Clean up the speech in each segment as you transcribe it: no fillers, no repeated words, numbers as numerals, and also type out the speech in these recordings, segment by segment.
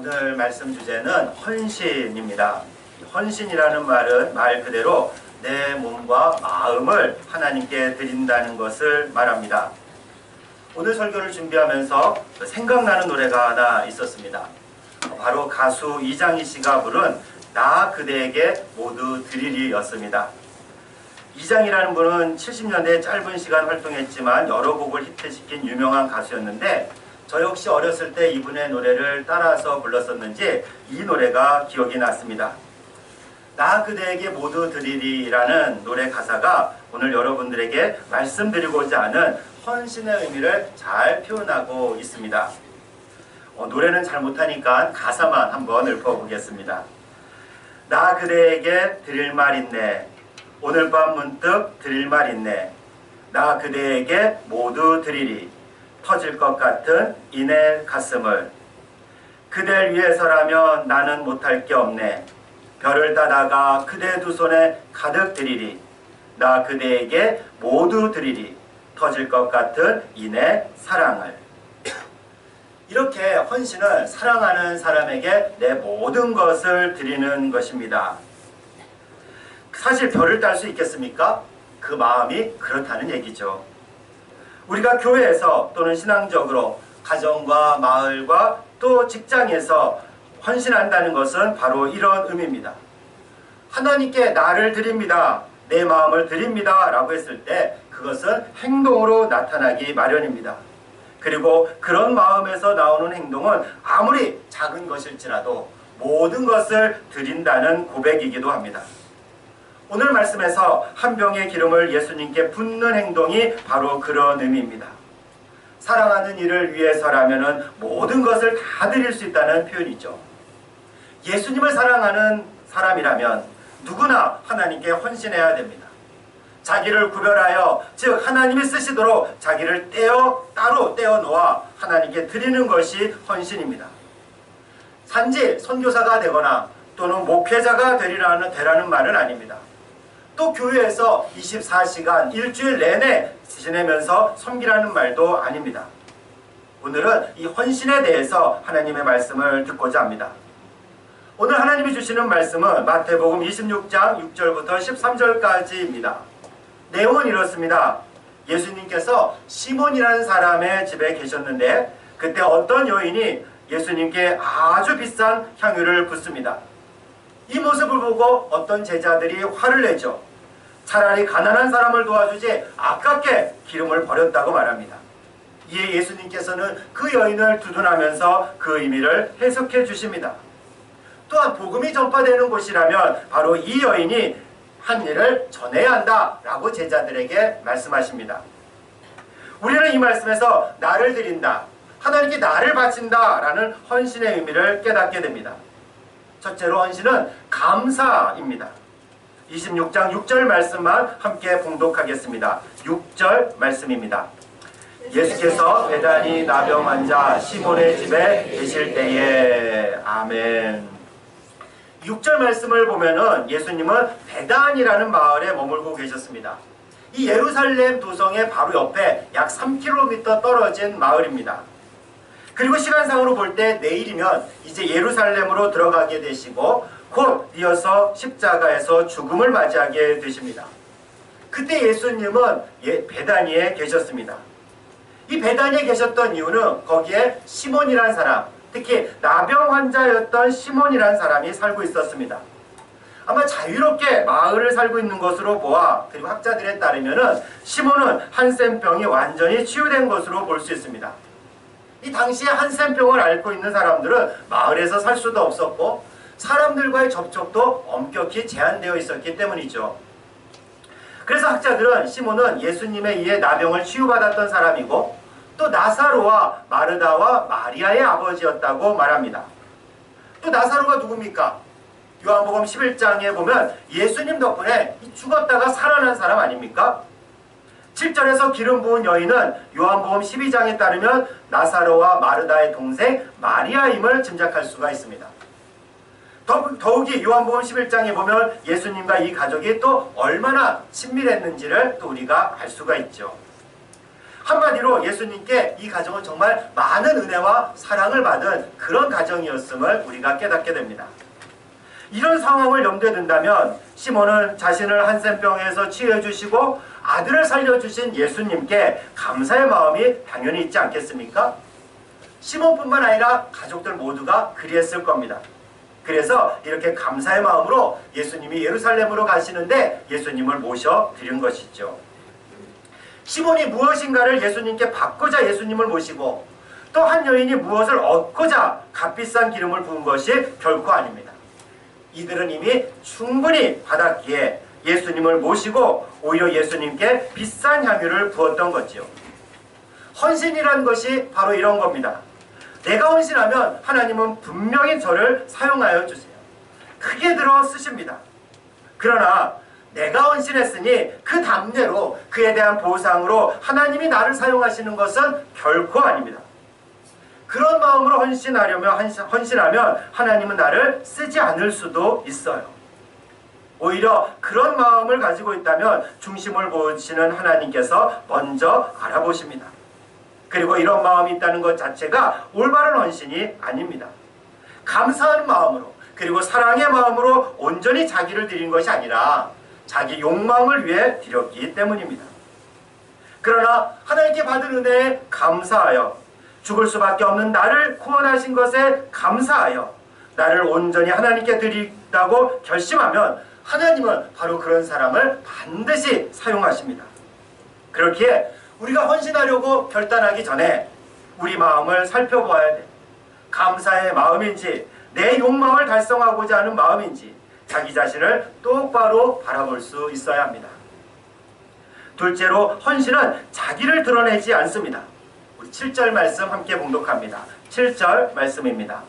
오늘 말씀 주제는 헌신입니다. 헌신이라는 말은 말 그대로 내 몸과 마음을 하나님께 드린다는 것을 말합니다. 오늘 설교를 준비하면서 생각나는 노래가 하나 있었습니다. 바로 가수 이장희 씨가 부른 나 그대에게 모두 드리리 였습니다. 이장희라는 분은 70년대 짧은 시간 활동했지만 여러 곡을 히트시킨 유명한 가수였는데 저 역시 어렸을 때 이분의 노래를 따라서 불렀었는지 이 노래가 기억이 났습니다. 나 그대에게 모두 드리리라는 노래 가사가 오늘 여러분들에게 말씀드리고자 하는 헌신의 의미를 잘 표현하고 있습니다. 노래는 잘 못하니까 가사만 한번 읊어보겠습니다. 나 그대에게 드릴 말 있네. 오늘 밤 문득 드릴 말 있네. 나 그대에게 모두 드리리. 터질 것 같은 이내 가슴을. 그댈 위해서라면 나는 못할 게 없네. 별을 따다가 그대 두 손에 가득 드리리. 나 그대에게 모두 드리리. 터질 것 같은 이내 사랑을. 이렇게 헌신은 사랑하는 사람에게 내 모든 것을 드리는 것입니다. 사실 별을 딸 수 있겠습니까? 그 마음이 그렇다는 얘기죠. 우리가 교회에서 또는 신앙적으로 가정과 마을과 또 직장에서 헌신한다는 것은 바로 이런 의미입니다. 하나님께 나를 드립니다. 내 마음을 드립니다. 라고 했을 때 그것은 행동으로 나타나기 마련입니다. 그리고 그런 마음에서 나오는 행동은 아무리 작은 것일지라도 모든 것을 드린다는 고백이기도 합니다. 오늘 말씀에서 한 병의 기름을 예수님께 붓는 행동이 바로 그런 의미입니다. 사랑하는 이를 위해서라면 모든 것을 다 드릴 수 있다는 표현이죠. 예수님을 사랑하는 사람이라면 누구나 하나님께 헌신해야 됩니다. 자기를 구별하여, 즉 하나님이 쓰시도록 자기를 따로 떼어 놓아 하나님께 드리는 것이 헌신입니다. 단지 선교사가 되거나 또는 목회자가 되라는 말은 아닙니다. 또 교회에서 24시간 일주일 내내 지내면서 섬기라는 말도 아닙니다. 오늘은 이 헌신에 대해서 하나님의 말씀을 듣고자 합니다. 오늘 하나님이 주시는 말씀은 마태복음 26장 6절부터 13절까지입니다. 내용은 이렇습니다. 예수님께서 시몬이라는 사람의 집에 계셨는데 그때 어떤 여인이 예수님께 아주 비싼 향유를 붓습니다. 이 모습을 보고 어떤 제자들이 화를 내죠. 차라리 가난한 사람을 도와주지 아깝게 기름을 버렸다고 말합니다. 이에 예수님께서는 그 여인을 두둔하면서 그 의미를 해석해 주십니다. 또한 복음이 전파되는 곳이라면 바로 이 여인이 한 일을 전해야 한다라고 제자들에게 말씀하십니다. 우리는 이 말씀에서 나를 드린다, 하나님께 나를 바친다라는 헌신의 의미를 깨닫게 됩니다. 첫째로 헌신은 감사입니다. 26장 6절 말씀만 함께 봉독하겠습니다. 6절 말씀입니다. 예수께서 베다니 나병 환자 시몬의 집에 계실 때에. 아멘. 6절 말씀을 보면은 예수님은 베단이라는 마을에 머물고 계셨습니다. 이 예루살렘 도성의 바로 옆에 약 3km 떨어진 마을입니다. 그리고 시간상으로 볼 때 내일이면 이제 예루살렘으로 들어가게 되시고 곧 이어서 십자가에서 죽음을 맞이하게 되십니다. 그때 예수님은 베다니에 계셨습니다. 이 베다니에 계셨던 이유는 거기에 시몬이라는 사람, 특히 나병 환자였던 시몬이라는 사람이 살고 있었습니다. 아마 자유롭게 마을을 살고 있는 것으로 보아, 그리고 학자들에 따르면 시몬은 한센병이 완전히 치유된 것으로 볼 수 있습니다. 이 당시에 한센병을 앓고 있는 사람들은 마을에서 살 수도 없었고 사람들과의 접촉도 엄격히 제한되어 있었기 때문이죠. 그래서 학자들은 시몬은 예수님에 의해 나병을 치유받았던 사람이고 또 나사로와 마르다와 마리아의 아버지였다고 말합니다. 또 나사로가 누굽니까? 요한복음 11장에 보면 예수님 덕분에 죽었다가 살아난 사람 아닙니까? 7절에서 기름 부은 여인은 요한복음 12장에 따르면 나사로와 마르다의 동생 마리아임을 짐작할 수가 있습니다. 더욱이 요한복음 11장에 보면 예수님과 이 가족이 또 얼마나 친밀했는지를 또 우리가 알 수가 있죠. 한마디로 예수님께 이 가정은 정말 많은 은혜와 사랑을 받은 그런 가정이었음을 우리가 깨닫게 됩니다. 이런 상황을 염두에 둔다면 시몬은 자신을 한센병에서 치유해 주시고 아들을 살려주신 예수님께 감사의 마음이 당연히 있지 않겠습니까? 시몬뿐만 아니라 가족들 모두가 그리했을 겁니다. 그래서 이렇게 감사의 마음으로 예수님이 예루살렘으로 가시는데 예수님을 모셔 드린 것이죠. 시몬이 무엇인가를 예수님께 받고자 예수님을 모시고 또 한 여인이 무엇을 얻고자 값비싼 기름을 부은 것이 결코 아닙니다. 이들은 이미 충분히 받았기에 예수님을 모시고 오히려 예수님께 비싼 향유를 부었던 거지요. 헌신이란 것이 바로 이런 겁니다. 내가 헌신하면 하나님은 분명히 저를 사용하여 주세요. 크게 들어 쓰십니다. 그러나 내가 헌신했으니 그 답례로 그에 대한 보상으로 하나님이 나를 사용하시는 것은 결코 아닙니다. 그런 마음으로 헌신하면 하나님은 나를 쓰지 않을 수도 있어요. 오히려 그런 마음을 가지고 있다면 중심을 보시는 하나님께서 먼저 알아보십니다. 그리고 이런 마음이 있다는 것 자체가 올바른 헌신이 아닙니다. 감사하는 마음으로 그리고 사랑의 마음으로 온전히 자기를 드린 것이 아니라 자기 욕망을 위해 드렸기 때문입니다. 그러나 하나님께 받은 은혜에 감사하여 죽을 수밖에 없는 나를 구원하신 것에 감사하여 나를 온전히 하나님께 드린다고 결심하면 하나님은 바로 그런 사람을 반드시 사용하십니다. 그렇기에 우리가 헌신하려고 결단하기 전에 우리 마음을 살펴보아야 돼. 감사의 마음인지 내 욕망을 달성하고자 하는 마음인지 자기 자신을 똑바로 바라볼 수 있어야 합니다. 둘째로 헌신은 자기를 드러내지 않습니다. 우리 7절 말씀 함께 봉독합니다. 7절 말씀입니다.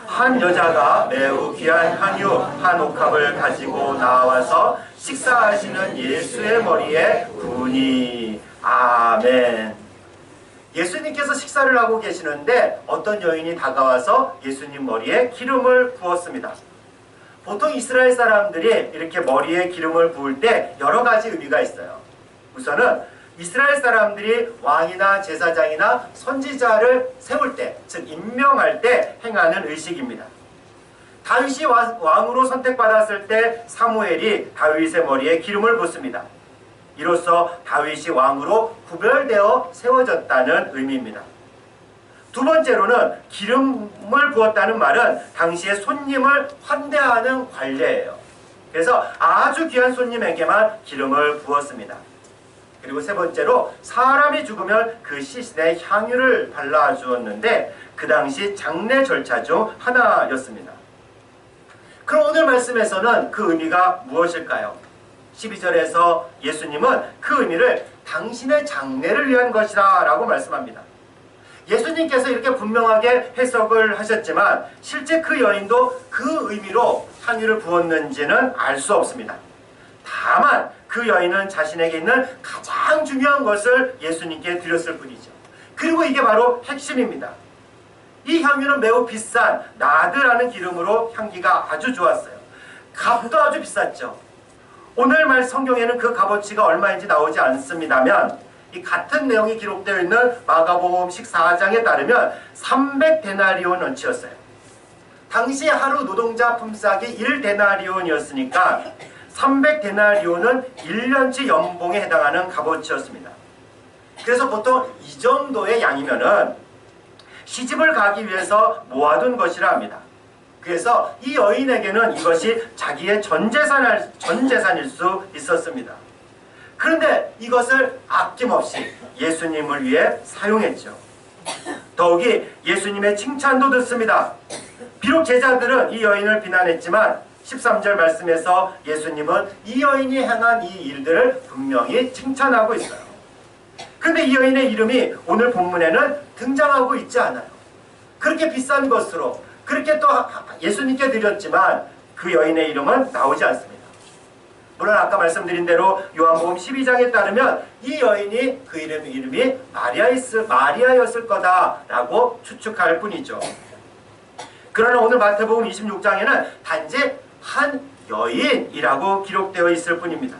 한 여자가 매우 귀한 향유 한 옥합을 가지고 나와서 식사하시는 예수의 머리에 부으니. 아멘. 예수님께서 식사를 하고 계시는데 어떤 여인이 다가와서 예수님 머리에 기름을 부었습니다. 보통 이스라엘 사람들이 이렇게 머리에 기름을 부을 때 여러 가지 의미가 있어요. 우선은 이스라엘 사람들이 왕이나 제사장이나 선지자를 세울 때, 즉 임명할 때 행하는 의식입니다. 다윗이 왕으로 선택받았을 때 사무엘이 다윗의 머리에 기름을 붓습니다. 이로써 다윗이 왕으로 구별되어 세워졌다는 의미입니다. 두 번째로는 기름을 부었다는 말은 당시에 손님을 환대하는 관례예요. 그래서 아주 귀한 손님에게만 기름을 부었습니다. 그리고 세 번째로 사람이 죽으면 그 시신에 향유를 발라주었는데 그 당시 장례 절차 중 하나였습니다. 그럼 오늘 말씀에서는 그 의미가 무엇일까요? 12절에서 예수님은 그 의미를 당신의 장례를 위한 것이다 라고 말씀합니다. 예수님께서 이렇게 분명하게 해석을 하셨지만 실제 그 여인도 그 의미로 향유를 부었는지는 알 수 없습니다. 다만 그 여인은 자신에게 있는 가장 중요한 것을 예수님께 드렸을 뿐이죠. 그리고 이게 바로 핵심입니다. 이 향유는 매우 비싼 나드라는 기름으로 향기가 아주 좋았어요. 값도 아주 비쌌죠. 오늘 말 성경에는 그 값어치가 얼마인지 나오지 않습니다만 이 같은 내용이 기록되어 있는 마가복음 14장에 따르면 300데나리온어치였어요. 당시 하루 노동자 품삯이 1데나리온이었으니까 300데나리온은 1년치 연봉에 해당하는 값어치였습니다. 그래서 보통 이 정도의 양이면은 시집을 가기 위해서 모아둔 것이라 합니다. 그래서 이 여인에게는 이것이 자기의 전 재산일 수 있었습니다. 그런데 이것을 아낌없이 예수님을 위해 사용했죠. 더욱이 예수님의 칭찬도 듣습니다. 비록 제자들은 이 여인을 비난했지만 13절 말씀에서 예수님은 이 여인이 행한 이 일들을 분명히 칭찬하고 있어요. 근데 이 여인의 이름이 오늘 본문에는 등장하고 있지 않아요. 그렇게 비싼 것으로 그렇게 또 예수님께 드렸지만 그 여인의 이름은 나오지 않습니다. 물론 아까 말씀드린 대로 요한복음 12장에 따르면 이 여인이 그 이름이 마리아였을 거다라고 추측할 뿐이죠. 그러나 오늘 마태복음 26장에는 단지 한 여인이라고 기록되어 있을 뿐입니다.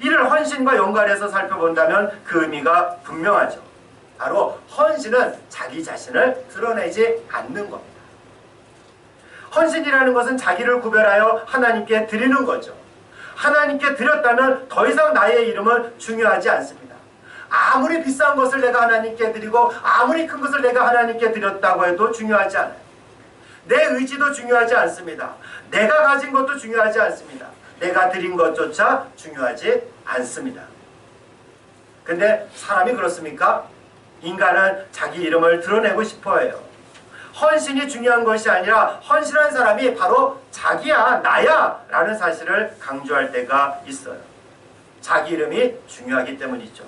이를 헌신과 연관해서 살펴본다면 그 의미가 분명하죠. 바로 헌신은 자기 자신을 드러내지 않는 겁니다. 헌신이라는 것은 자기를 구별하여 하나님께 드리는 거죠. 하나님께 드렸다면 더 이상 나의 이름은 중요하지 않습니다. 아무리 비싼 것을 내가 하나님께 드리고 아무리 큰 것을 내가 하나님께 드렸다고 해도 중요하지 않아요. 내 의지도 중요하지 않습니다. 내가 가진 것도 중요하지 않습니다. 내가 드린 것조차 중요하지 않습니다. 근데 사람이 그렇습니까? 인간은 자기 이름을 드러내고 싶어 해요. 헌신이 중요한 것이 아니라 헌신한 사람이 바로 자기야, 나야 라는 사실을 강조할 때가 있어요. 자기 이름이 중요하기 때문이죠.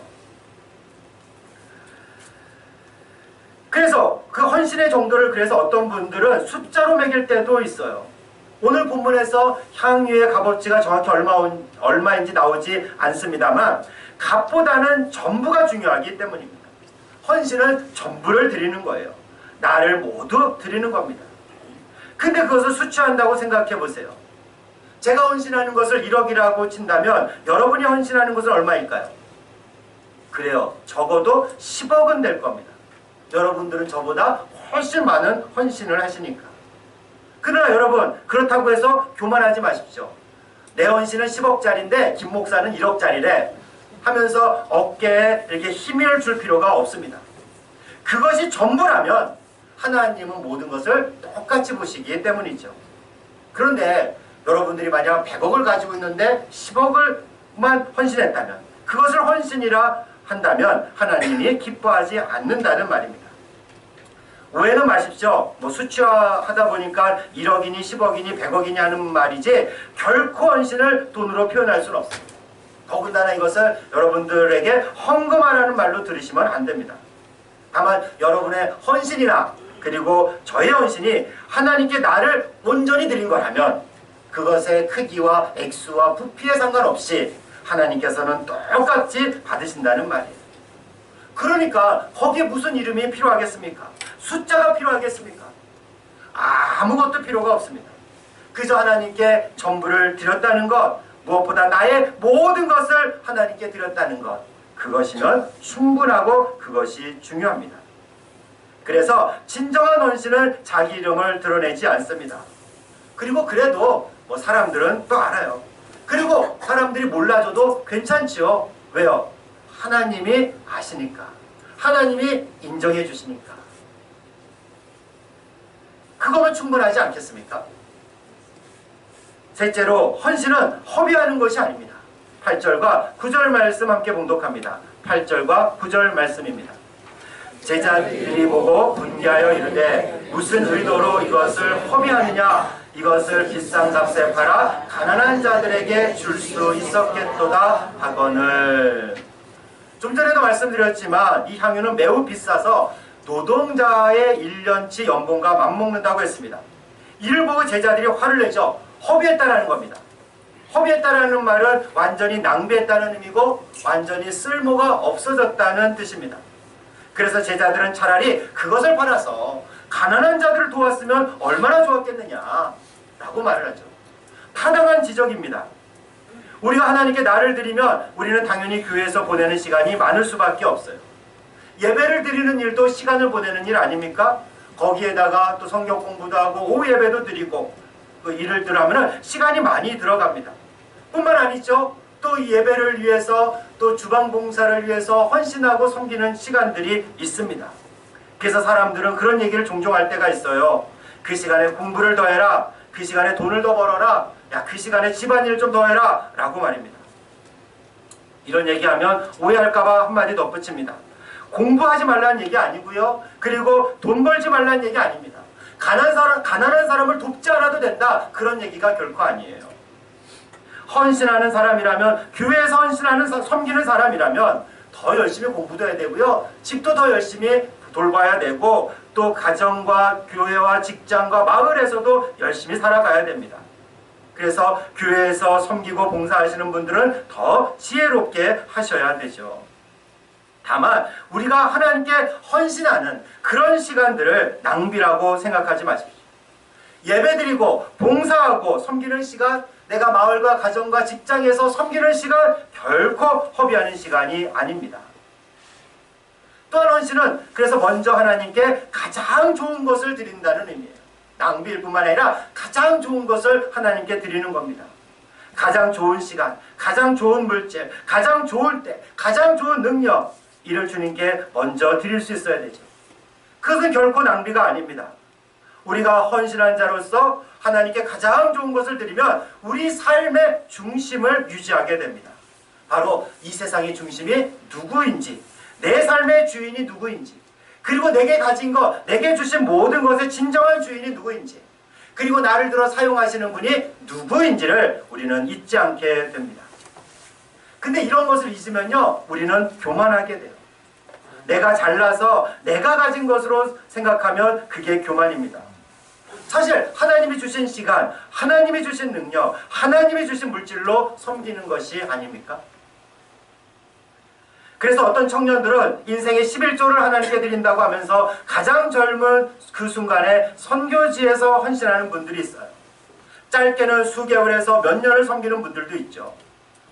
그래서 그 헌신의 정도를 그래서 어떤 분들은 숫자로 매길 때도 있어요. 오늘 본문에서 향유의 값어치가 정확히 얼마인지 나오지 않습니다만 값보다는 전부가 중요하기 때문입니다. 헌신은 전부를 드리는 거예요. 나를 모두 드리는 겁니다. 근데 그것을 수치한다고 생각해 보세요. 제가 헌신하는 것을 1억이라고 친다면 여러분이 헌신하는 것은 얼마일까요? 그래요. 적어도 10억은 될 겁니다. 여러분들은 저보다 훨씬 많은 헌신을 하시니까. 그러나 여러분, 그렇다고 해서 교만하지 마십시오. 내 헌신은 10억짜리인데 김 목사는 1억짜리래 하면서 어깨에 이렇게 힘을 줄 필요가 없습니다. 그것이 전부라면 하나님은 모든 것을 똑같이 보시기 때문이죠. 그런데 여러분들이 만약 100억을 가지고 있는데 10억을만 헌신했다면, 그것을 헌신이라 한다면 하나님이 기뻐하지 않는다는 말입니다. 오해는 마십시오. 수치화하다 보니까 1억이니 10억이니 100억이니 하는 말이지 결코 헌신을 돈으로 표현할 수는 없습니다. 더군다나 이것을 여러분들에게 헌금하라는 말로 들으시면 안 됩니다. 다만 여러분의 헌신이나 그리고 저의 헌신이 하나님께 나를 온전히 드린 거라면 그것의 크기와 액수와 부피에 상관없이 하나님께서는 똑같이 받으신다는 말이에요. 그러니까 거기에 무슨 이름이 필요하겠습니까? 숫자가 필요하겠습니까? 아무것도 필요가 없습니다. 그저 하나님께 전부를 드렸다는 것, 무엇보다 나의 모든 것을 하나님께 드렸다는 것, 그것이면 충분하고 그것이 중요합니다. 그래서 진정한 헌신은 자기 이름을 드러내지 않습니다. 그리고 그래도 사람들은 또 알아요. 그리고 사람들이 몰라줘도 괜찮지요. 왜요? 하나님이 아시니까. 하나님이 인정해 주시니까. 그거면 충분하지 않겠습니까? 셋째로 헌신은 허비하는 것이 아닙니다. 8절과 9절 말씀 함께 봉독합니다. 8절과 9절 말씀입니다. 제자들이 보고 분개하여 이르되 무슨 의도로 이것을 허비하느냐? 이것을 비싼 값에 팔아 가난한 자들에게 줄 수 있었겠도다 하거늘. 좀 전에도 말씀드렸지만 이 향유는 매우 비싸서 노동자의 1년치 연봉과 맞먹는다고 했습니다. 이를 보고 제자들이 화를 내죠. 허비했다라는 겁니다. 허비했다라는 말은 완전히 낭비했다는 의미고 완전히 쓸모가 없어졌다는 뜻입니다. 그래서 제자들은 차라리 그것을 팔아서 가난한 자들을 도왔으면 얼마나 좋았겠느냐 라고 말을 하죠. 타당한 지적입니다. 우리가 하나님께 나를 드리면 우리는 당연히 교회에서 보내는 시간이 많을 수밖에 없어요. 예배를 드리는 일도 시간을 보내는 일 아닙니까? 거기에다가 또 성경 공부도 하고 오후 예배도 드리고 그 일을 들어가면 시간이 많이 들어갑니다. 뿐만 아니죠. 또 예배를 위해서 또 주방 봉사를 위해서 헌신하고 섬기는 시간들이 있습니다. 그래서 사람들은 그런 얘기를 종종 할 때가 있어요. 그 시간에 공부를 더 해라. 그 시간에 돈을 더 벌어라. 야, 그 시간에 집안일 좀 더 해라. 라고 말입니다. 이런 얘기하면 오해할까봐 한마디 덧붙입니다. 공부하지 말라는 얘기 아니고요. 그리고 돈 벌지 말라는 얘기 아닙니다. 가난한 사람을 돕지 않아도 된다. 그런 얘기가 결코 아니에요. 헌신하는 사람이라면, 교회에서 헌신하는 섬기는 사람이라면 더 열심히 공부도 해야 되고요. 집도 더 열심히 돌봐야 되고 또 가정과 교회와 직장과 마을에서도 열심히 살아가야 됩니다. 그래서 교회에서 섬기고 봉사하시는 분들은 더 지혜롭게 하셔야 되죠. 다만 우리가 하나님께 헌신하는 그런 시간들을 낭비라고 생각하지 마십시오. 예배드리고 봉사하고 섬기는 시간, 내가 마을과 가정과 직장에서 섬기는 시간 결코 허비하는 시간이 아닙니다. 또한 헌신은 그래서 먼저 하나님께 가장 좋은 것을 드린다는 의미예요. 낭비일 뿐만 아니라 가장 좋은 것을 하나님께 드리는 겁니다. 가장 좋은 시간, 가장 좋은 물질, 가장 좋을 때, 가장 좋은 능력, 이를 주님께 먼저 드릴 수 있어야 되죠. 그것은 결코 낭비가 아닙니다. 우리가 헌신한 자로서 하나님께 가장 좋은 것을 드리면 우리 삶의 중심을 유지하게 됩니다. 바로 이 세상의 중심이 누구인지, 내 삶의 주인이 누구인지, 그리고 내게 가진 것, 내게 주신 모든 것의 진정한 주인이 누구인지, 그리고 나를 들어 사용하시는 분이 누구인지를 우리는 잊지 않게 됩니다. 근데 이런 것을 잊으면요, 우리는 교만하게 돼요. 내가 잘나서 내가 가진 것으로 생각하면 그게 교만입니다. 사실 하나님이 주신 시간, 하나님이 주신 능력, 하나님이 주신 물질로 섬기는 것이 아닙니까? 그래서 어떤 청년들은 인생의 11조를 하나님께 드린다고 하면서 가장 젊은 그 순간에 선교지에서 헌신하는 분들이 있어요. 짧게는 수개월에서 몇 년을 섬기는 분들도 있죠.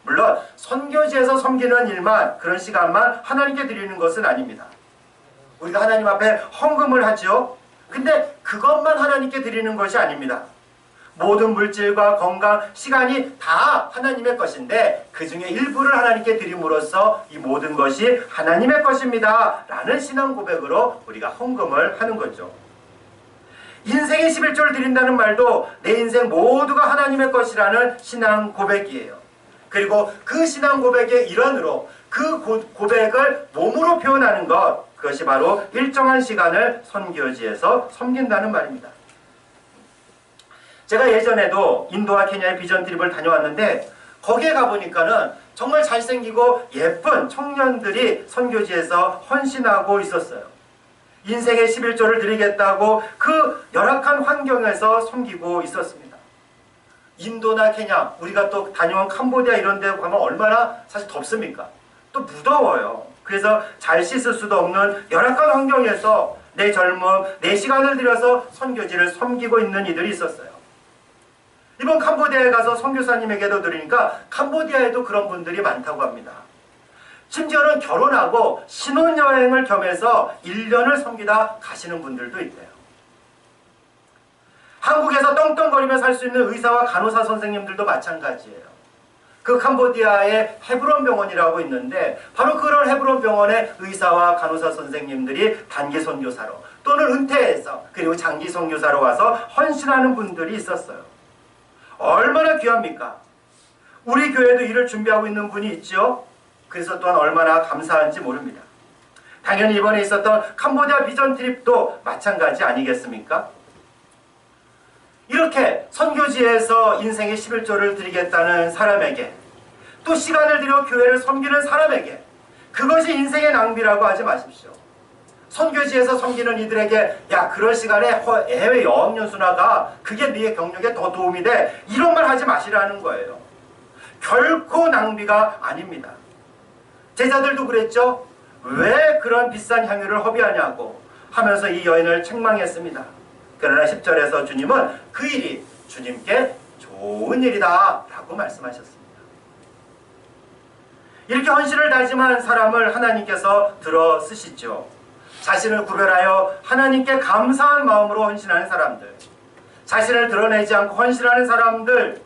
물론 선교지에서 섬기는 일만, 그런 시간만 하나님께 드리는 것은 아닙니다. 우리가 하나님 앞에 헌금을 하죠. 근데 그것만 하나님께 드리는 것이 아닙니다. 모든 물질과 건강, 시간이 다 하나님의 것인데 그 중에 일부를 하나님께 드림으로써 이 모든 것이 하나님의 것입니다 라는 신앙 고백으로 우리가 헌금을 하는 거죠. 인생의 11조를 드린다는 말도 내 인생 모두가 하나님의 것이라는 신앙 고백이에요. 그리고 그 신앙 고백의 일환으로 그 고백을 몸으로 표현하는 것, 그것이 바로 일정한 시간을 선교지에서 섬긴다는 말입니다. 제가 예전에도 인도와 케냐의 비전 트립을 다녀왔는데 거기에 가보니까는 정말 잘생기고 예쁜 청년들이 선교지에서 헌신하고 있었어요. 인생의 11조를 드리겠다고 그 열악한 환경에서 섬기고 있었습니다. 인도나 케냐, 우리가 또 다녀온 캄보디아 이런 데 가면 얼마나 사실 덥습니까? 또 무더워요. 그래서 잘 씻을 수도 없는 열악한 환경에서 내 젊음, 내 시간을 들여서 선교지를 섬기고 있는 이들이 있었어요. 이번 캄보디아에 가서 선교사님에게도 들으니까 캄보디아에도 그런 분들이 많다고 합니다. 심지어는 결혼하고 신혼여행을 겸해서 1년을 섬기다 가시는 분들도 있대요. 한국에서 떵떵거리며 살 수 있는 의사와 간호사 선생님들도 마찬가지예요. 그 캄보디아에 헤브론 병원이라고 있는데 바로 그런 헤브론 병원의 의사와 간호사 선생님들이 단기 선교사로 또는 은퇴해서 그리고 장기 선교사로 와서 헌신하는 분들이 있었어요. 얼마나 귀합니까? 우리 교회도 이를 준비하고 있는 분이 있죠. 그래서 또한 얼마나 감사한지 모릅니다. 당연히 이번에 있었던 캄보디아 비전 트립도 마찬가지 아니겠습니까? 이렇게 선교지에서 인생의 11조를 드리겠다는 사람에게, 또 시간을 들여 교회를 섬기는 사람에게 그것이 인생의 낭비라고 하지 마십시오. 선교지에서 섬기는 이들에게 야, 그럴 시간에 해외 여학연수나가 그게 네 경력에 더 도움이 돼, 이런 말 하지 마시라는 거예요. 결코 낭비가 아닙니다. 제자들도 그랬죠. 왜 그런 비싼 향유를 허비하냐고 하면서 이 여인을 책망했습니다. 그러나 10절에서 주님은 그 일이 주님께 좋은 일이다 라고 말씀하셨습니다. 이렇게 헌신을 다짐한 사람을 하나님께서 들어 쓰시죠. 자신을 구별하여 하나님께 감사한 마음으로 헌신하는 사람들, 자신을 드러내지 않고 헌신하는 사람들,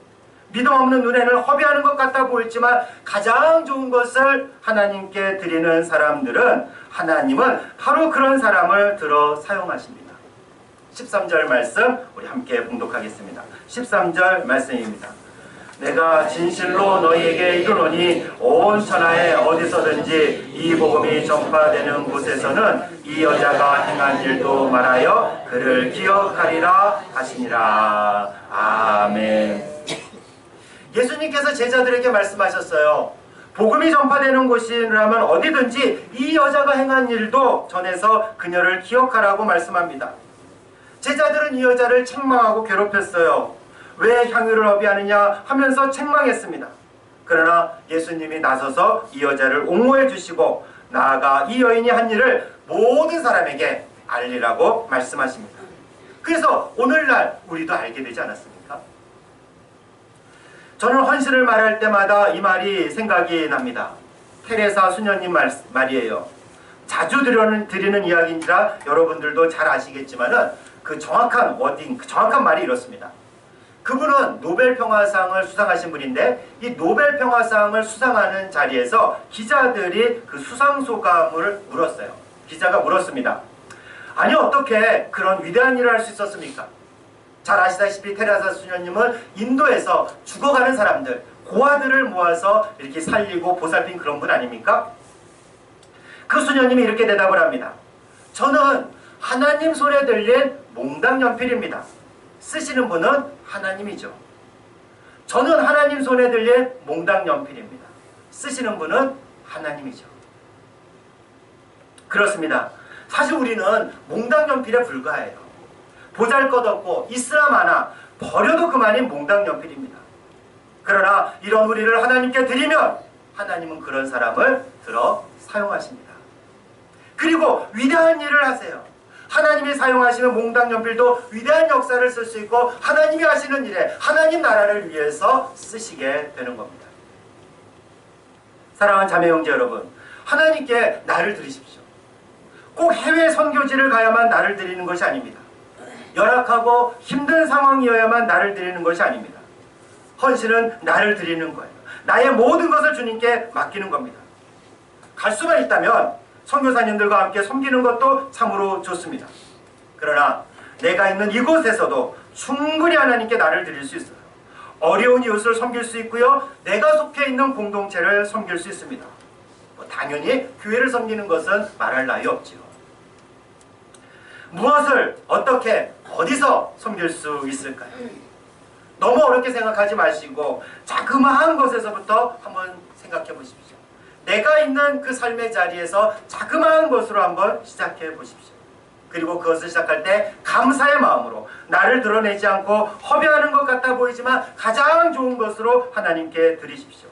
믿음 없는 눈에는 허비하는 것 같아 보이지만 가장 좋은 것을 하나님께 드리는 사람들은 하나님은 바로 그런 사람을 들어 사용하십니다. 13절 말씀 우리 함께 봉독하겠습니다. 13절 말씀입니다. 내가 진실로 너희에게 이르노니 온 천하에 어디서든지 이 복음이 전파되는 곳에서는 이 여자가 행한 일도 말하여 그를 기억하리라 하시니라. 아멘. 예수님께서 제자들에게 말씀하셨어요. 복음이 전파되는 곳이라면 어디든지 이 여자가 행한 일도 전해서 그녀를 기억하라고 말씀합니다. 제자들은 이 여자를 책망하고 괴롭혔어요. 왜 향유를 허비하느냐 하면서 책망했습니다. 그러나 예수님이 나서서 이 여자를 옹호해 주시고 나아가 이 여인이 한 일을 모든 사람에게 알리라고 말씀하십니다. 그래서 오늘날 우리도 알게 되지 않았습니까? 저는 헌신을 말할 때마다 이 말이 생각이 납니다. 테레사 수녀님 말이에요. 자주 드리는 이야기인지라 여러분들도 잘 아시겠지만은 그 정확한 워딩, 그 정확한 말이 이렇습니다. 그분은 노벨 평화상을 수상하신 분인데 이 노벨 평화상을 수상하는 자리에서 기자들이 그 수상 소감을 물었어요. 기자가 물었습니다. 아니 어떻게 그런 위대한 일을 할 수 있었습니까? 잘 아시다시피 테레사 수녀님은 인도에서 죽어가는 사람들, 고아들을 모아서 이렇게 살리고 보살핀 그런 분 아닙니까? 그 수녀님이 이렇게 대답을 합니다. 저는 하나님 손에 들린 몽당 연필입니다. 쓰시는 분은 하나님이죠. 저는 하나님 손에 들린 몽당 연필입니다. 쓰시는 분은 하나님이죠. 그렇습니다. 사실 우리는 몽당 연필에 불과해요. 보잘것없고 있으나 마나 버려도 그만인 몽당 연필입니다. 그러나 이런 우리를 하나님께 드리면 하나님은 그런 사람을 들어 사용하십니다. 그리고 위대한 일을 하세요. 하나님이 사용하시는 몽당 연필도 위대한 역사를 쓸 수 있고 하나님이 하시는 일에 하나님 나라를 위해서 쓰시게 되는 겁니다. 사랑하는 자매 형제 여러분, 하나님께 나를 드리십시오. 꼭 해외 선교지를 가야만 나를 드리는 것이 아닙니다. 열악하고 힘든 상황이어야만 나를 드리는 것이 아닙니다. 헌신은 나를 드리는 거예요. 나의 모든 것을 주님께 맡기는 겁니다. 갈 수만 있다면 선교사님들과 함께 섬기는 것도 참으로 좋습니다. 그러나 내가 있는 이곳에서도 충분히 하나님께 나를 드릴 수 있어요. 어려운 이웃을 섬길 수 있고요. 내가 속해 있는 공동체를 섬길 수 있습니다. 당연히 교회를 섬기는 것은 말할 나위 없지요. 무엇을 어떻게 어디서 섬길 수 있을까요? 너무 어렵게 생각하지 마시고 자그마한 것에서부터 한번 생각해 보십시오. 내가 있는 그 삶의 자리에서 자그마한 것으로 한번 시작해 보십시오. 그리고 그것을 시작할 때 감사의 마음으로 나를 드러내지 않고 허비하는 것 같아 보이지만 가장 좋은 것으로 하나님께 드리십시오.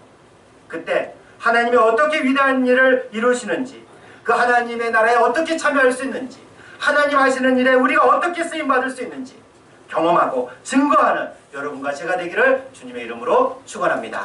그때 하나님이 어떻게 위대한 일을 이루시는지, 그 하나님의 나라에 어떻게 참여할 수 있는지, 하나님 하시는 일에 우리가 어떻게 쓰임받을 수 있는지 경험하고 증거하는 여러분과 제가 되기를 주님의 이름으로 축원합니다.